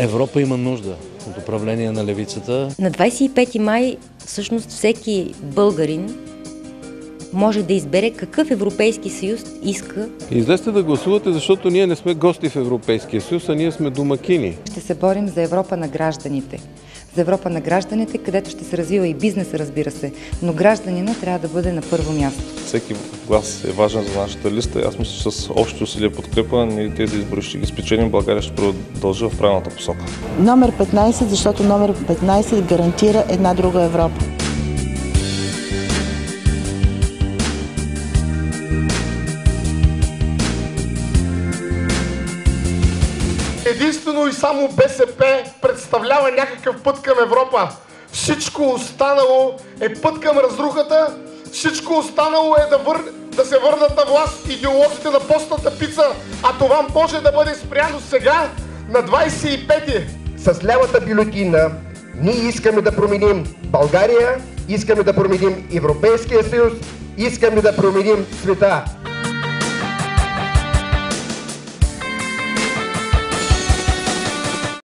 Европа има нужда от управление на левицата. На 25 май всъщност всеки българин може да избере какъв Европейски съюз иска. Излезте да гласувате, защото ние не сме гости в Европейския съюз, а ние сме домакини. Ще се борим за Европа на гражданите. За Европа на гражданите, където ще се развива и бизнеса, разбира се, но гражданина трябва да бъде на първо място. Всеки глас е важен за нашата листа и аз мисля, че с общи усилия подкрепа ние тези избори ще ги спечелим, България ще продължи в правилната посока. Номер 15, защото номер 15 гарантира една друга Европа. Единствено и само БСП представлява някакъв път към Европа. Всичко останало е път към разрухата, всичко останало е да се върнат на власт идеолозите на постната пица, а това може да бъде спряно сега, на 25-ти. С лявата бюлетина ние искаме да променим България, искаме да променим Европейския съюз, искаме да променим света.